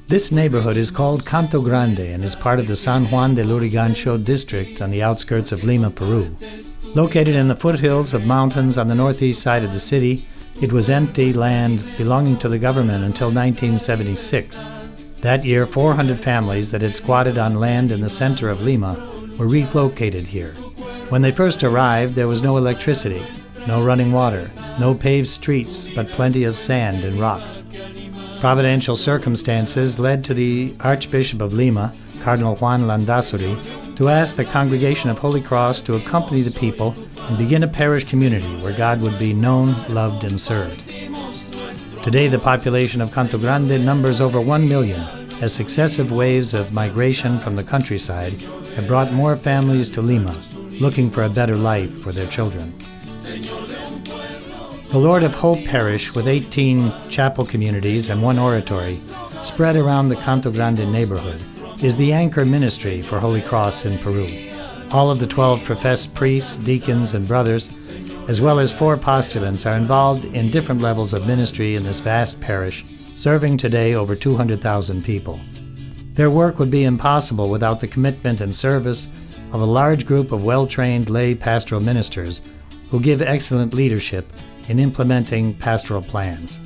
This neighborhood is called Canto Grande and is part of the San Juan de Lurigancho district on the outskirts of Lima, Peru. Located in the foothills of mountains on the northeast side of the city, it was empty land belonging to the government until 1976. That year, 400 families that had squatted on land in the center of Lima were relocated here. When they first arrived, there was no electricity, no running water, no paved streets, but plenty of sand and rocks. Providential circumstances led to the Archbishop of Lima, Cardinal Juan Landazuri, to ask the Congregation of Holy Cross to accompany the people and begin a parish community where God would be known, loved, and served. Today, the population of Canto Grande numbers over 1 million, as successive waves of migration from the countryside have brought more families to Lima, looking for a better life for their children. The Lord of Hope Parish, with 18 chapel communities and 1 oratory, spread around the Canto Grande neighborhood, is the anchor ministry for Holy Cross in Peru. All of the 12 professed priests, deacons, and brothers, as well as 4 postulants, are involved in different levels of ministry in this vast parish, serving today over 200,000 people. Their work would be impossible without the commitment and service of a large group of well-trained lay pastoral ministers who give excellent leadership in implementing pastoral plans.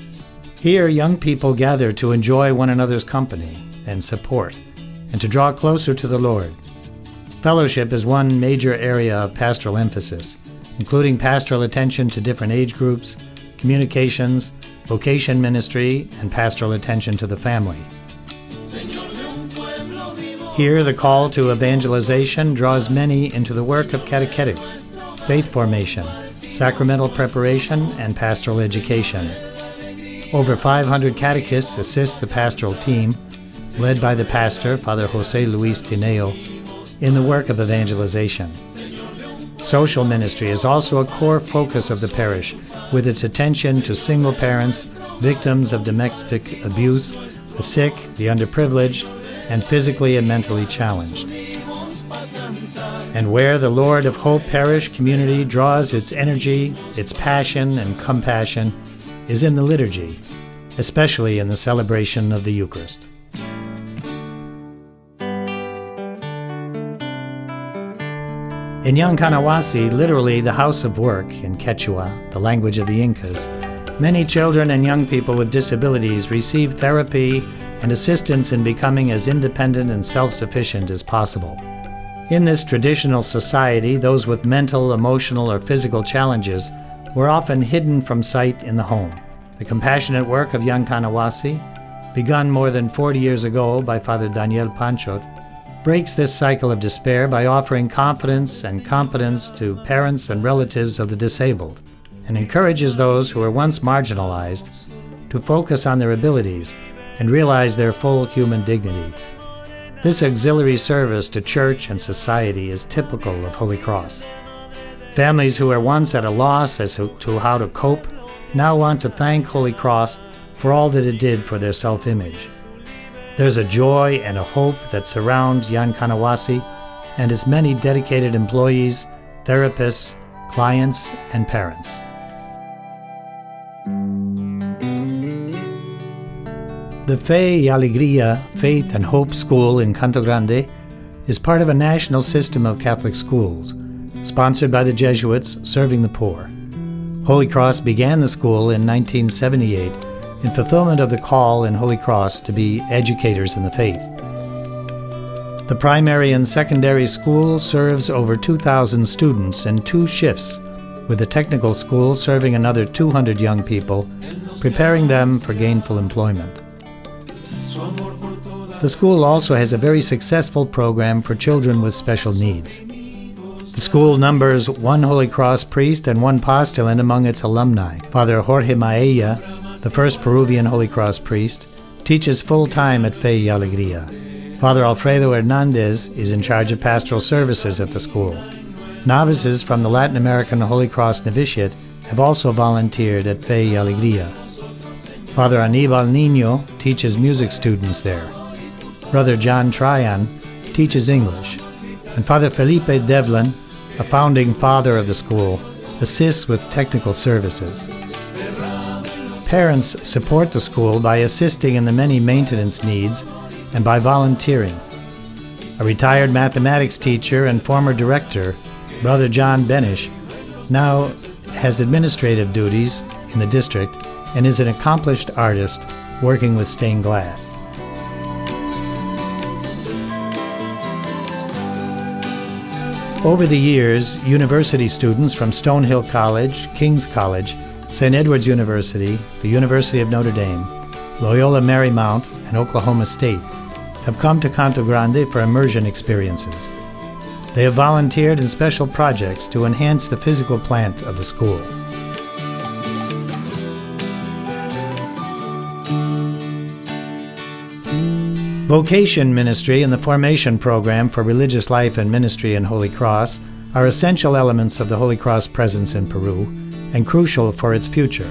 Here, young people gather to enjoy one another's company and support, and to draw closer to the Lord. Fellowship is one major area of pastoral emphasis, including pastoral attention to different age groups, communications, vocation ministry, and pastoral attention to the family. Here, the call to evangelization draws many into the work of catechetics, faith formation, sacramental preparation, and pastoral education. Over 500 catechists assist the pastoral team, led by the pastor, Father Jose Luis Tineo, in the work of evangelization. Social ministry is also a core focus of the parish, with its attention to single parents, victims of domestic abuse, the sick, the underprivileged, and physically and mentally challenged. And where the Lord of Hope Parish community draws its energy, its passion, and compassion is in the liturgy, especially in the celebration of the Eucharist. In Yankanawasi, literally the house of work in Quechua, the language of the Incas, many children and young people with disabilities receive therapy and assistance in becoming as independent and self-sufficient as possible. In this traditional society, those with mental, emotional, or physical challenges were often hidden from sight in the home. The compassionate work of Yankanawasi, begun more than 40 years ago by Father Daniel Panchot, breaks this cycle of despair by offering confidence and competence to parents and relatives of the disabled, and encourages those who were once marginalized to focus on their abilities and realize their full human dignity. This auxiliary service to church and society is typical of Holy Cross. Families who were once at a loss as to how to cope now want to thank Holy Cross for all that it did for their self-image. There's a joy and a hope that surround Yankanawasi and its many dedicated employees, therapists, clients, and parents. The Fe y Alegría Faith and Hope School in Canto Grande is part of a national system of Catholic schools, sponsored by the Jesuits serving the poor. Holy Cross began the school in 1978 in fulfillment of the call in Holy Cross to be educators in the faith. The primary and secondary school serves over 2,000 students in 2 shifts, with the technical school serving another 200 young people, preparing them for gainful employment. The school also has a very successful program for children with special needs. The school numbers 1 Holy Cross priest and 1 postulant among its alumni. Father Jorge Maella, the first Peruvian Holy Cross priest, teaches full-time at Fe y Alegría. Father Alfredo Hernandez is in charge of pastoral services at the school. Novices from the Latin American Holy Cross Novitiate have also volunteered at Fe y Alegría. Father Aníbal Niño teaches music students there. Brother John Tryon teaches English. And Father Felipe Devlin, a founding father of the school, assists with technical services. Parents support the school by assisting in the many maintenance needs and by volunteering. A retired mathematics teacher and former director, Brother John Benish, now has administrative duties in the district and is an accomplished artist working with stained glass. Over the years, university students from Stonehill College, King's College, St. Edward's University, the University of Notre Dame, Loyola Marymount, and Oklahoma State have come to Canto Grande for immersion experiences. They have volunteered in special projects to enhance the physical plant of the school. Vocation ministry and the formation program for religious life and ministry in Holy Cross are essential elements of the Holy Cross presence in Peru and crucial for its future.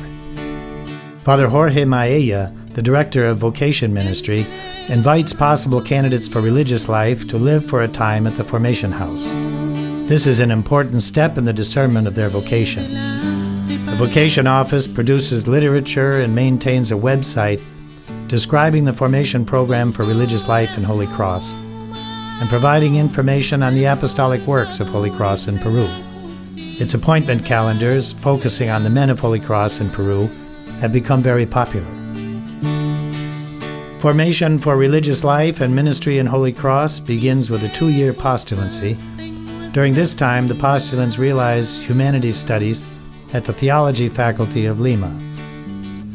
Father Jorge Maella, the director of vocation ministry, invites possible candidates for religious life to live for a time at the formation house. This is an important step in the discernment of their vocation. The vocation office produces literature and maintains a website describing the formation program for religious life in Holy Cross and providing information on the apostolic works of Holy Cross in Peru. Its appointment calendars, focusing on the men of Holy Cross in Peru, have become very popular. Formation for religious life and ministry in Holy Cross begins with a 2-year postulancy. During this time, the postulants realize humanities studies at the theology faculty of Lima.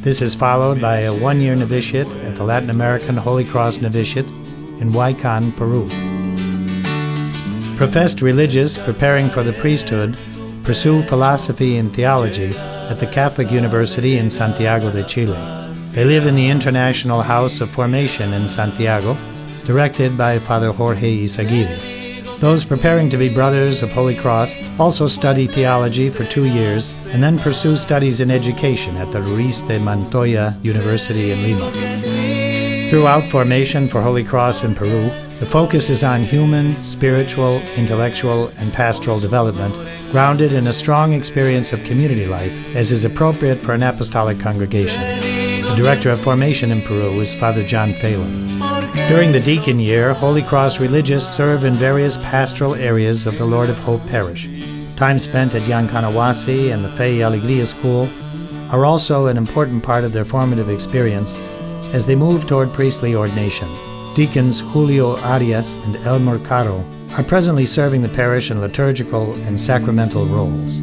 This is followed by a 1-year novitiate at the Latin American Holy Cross Novitiate in Huaycan, Peru. Professed religious preparing for the priesthood pursue philosophy and theology at the Catholic University in Santiago de Chile. They live in the International House of Formation in Santiago, directed by Father Jorge Izaguirre. Those preparing to be Brothers of Holy Cross also study theology for 2 years and then pursue studies in education at the Ruiz de Montoya University in Lima. Throughout Formation for Holy Cross in Peru, the focus is on human, spiritual, intellectual, and pastoral development, grounded in a strong experience of community life, as is appropriate for an apostolic congregation. The Director of Formation in Peru is Father John Phelan. During the deacon year, Holy Cross religious serve in various pastoral areas of the Lord of Hope Parish. Time spent at Yancanawasi and the Fe y Alegria School are also an important part of their formative experience as they move toward priestly ordination. Deacons Julio Arias and Elmer Caro are presently serving the parish in liturgical and sacramental roles.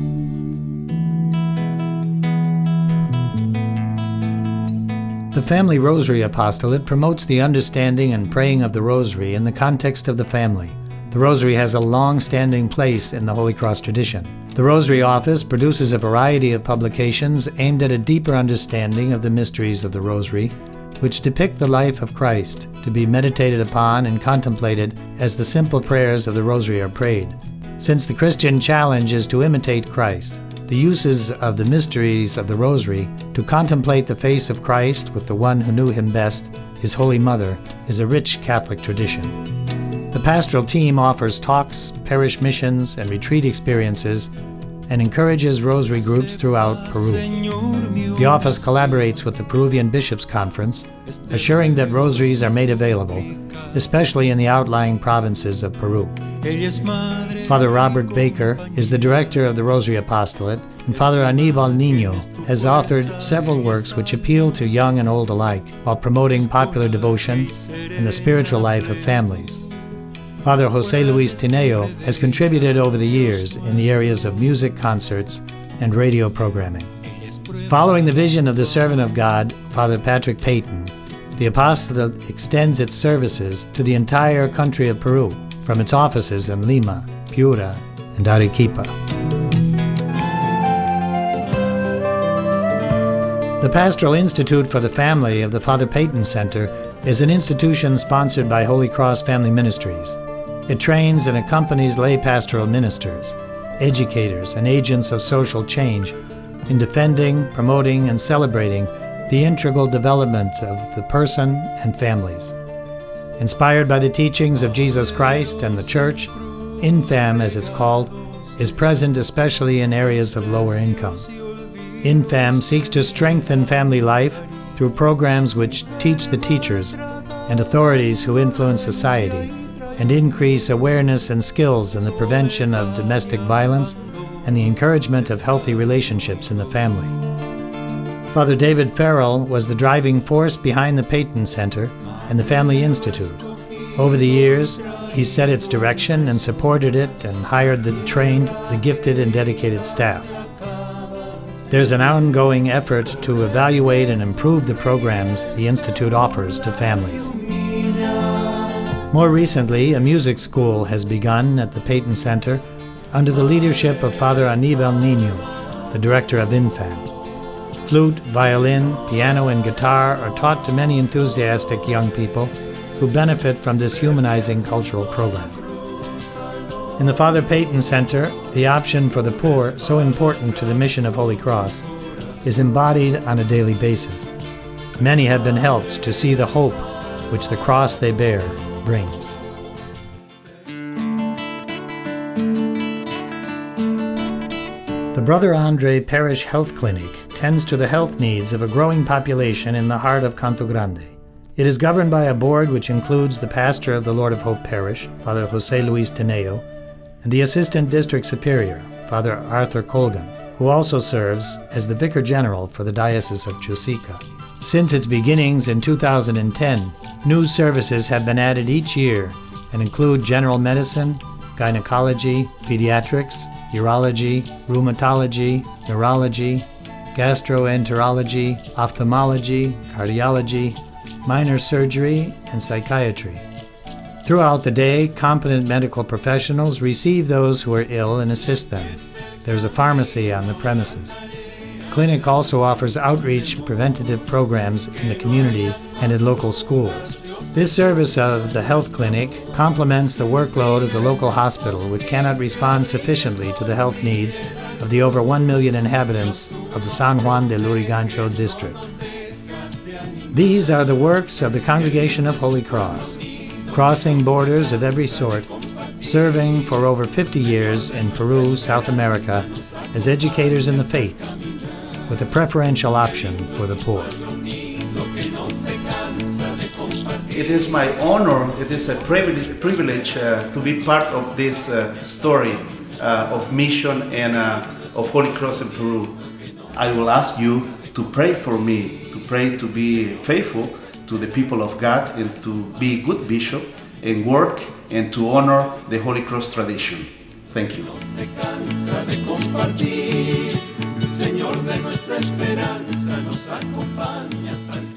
The Family Rosary Apostolate promotes the understanding and praying of the Rosary in the context of the family. The Rosary has a long-standing place in the Holy Cross tradition. The Rosary Office produces a variety of publications aimed at a deeper understanding of the mysteries of the Rosary, which depict the life of Christ, to be meditated upon and contemplated as the simple prayers of the Rosary are prayed. Since the Christian challenge is to imitate Christ, the uses of the mysteries of the Rosary to contemplate the face of Christ with the one who knew him best, his Holy Mother, is a rich Catholic tradition. The pastoral team offers talks, parish missions, and retreat experiences and encourages Rosary groups throughout Peru. The office collaborates with the Peruvian Bishops' Conference, assuring that rosaries are made available, especially in the outlying provinces of Peru. Father Robert Baker is the director of the Rosary Apostolate, and Father Anibal Niño has authored several works which appeal to young and old alike, while promoting popular devotion and the spiritual life of families. Father José Luis Tineo has contributed over the years in the areas of music concerts and radio programming. Following the vision of the servant of God, Father Patrick Payton, the apostolate extends its services to the entire country of Peru, from its offices in Lima, Piura, and Arequipa. The Pastoral Institute for the Family of the Father Payton Center is an institution sponsored by Holy Cross Family Ministries. It trains and accompanies lay pastoral ministers, educators, and agents of social change in defending, promoting, and celebrating the integral development of the person and families. Inspired by the teachings of Jesus Christ and the Church, INFAM, as it's called, is present especially in areas of lower income. INFAM seeks to strengthen family life through programs which teach the teachers and authorities who influence society and increase awareness and skills in the prevention of domestic violence and the encouragement of healthy relationships in the family. Father David Farrell was the driving force behind the Peyton Center and the Family Institute. Over the years, he set its direction and supported it and hired the trained, the gifted, and dedicated staff. There's an ongoing effort to evaluate and improve the programs the Institute offers to families. More recently, a music school has begun at the Peyton Center under the leadership of Father Aníbal Niño, the director of INFAM. Flute, violin, piano, and guitar are taught to many enthusiastic young people who benefit from this humanizing cultural program. In the Father Peyton Center, the option for the poor, so important to the mission of Holy Cross, is embodied on a daily basis. Many have been helped to see the hope which the cross they bear brings. The Brother Andre Parish Health Clinic tends to the health needs of a growing population in the heart of Canto Grande. It is governed by a board which includes the pastor of the Lord of Hope Parish, Father José Luis Teneo, and the Assistant District Superior, Father Arthur Colgan, who also serves as the Vicar General for the Diocese of Chosica. Since its beginnings in 2010, new services have been added each year and include general medicine, gynecology, pediatrics, urology, rheumatology, neurology, gastroenterology, ophthalmology, cardiology, minor surgery, and psychiatry. Throughout the day, competent medical professionals receive those who are ill and assist them. There's a pharmacy on the premises. The clinic also offers outreach preventative programs in the community and at local schools. This service of the health clinic complements the workload of the local hospital, which cannot respond sufficiently to the health needs of the over 1 million inhabitants of the San Juan de Lurigancho district. These are the works of the Congregation of Holy Cross, crossing borders of every sort, serving for over 50 years in Peru, South America, as educators in the faith, with a preferential option for the poor. It is my honor, it is a privilege to be part of this story of mission and of Holy Cross in Peru. I will ask you to pray for me, to pray to be faithful to the people of God and to be a good bishop and work and to honor the Holy Cross tradition. Thank you. Señor de nuestra esperanza, nos acompañas al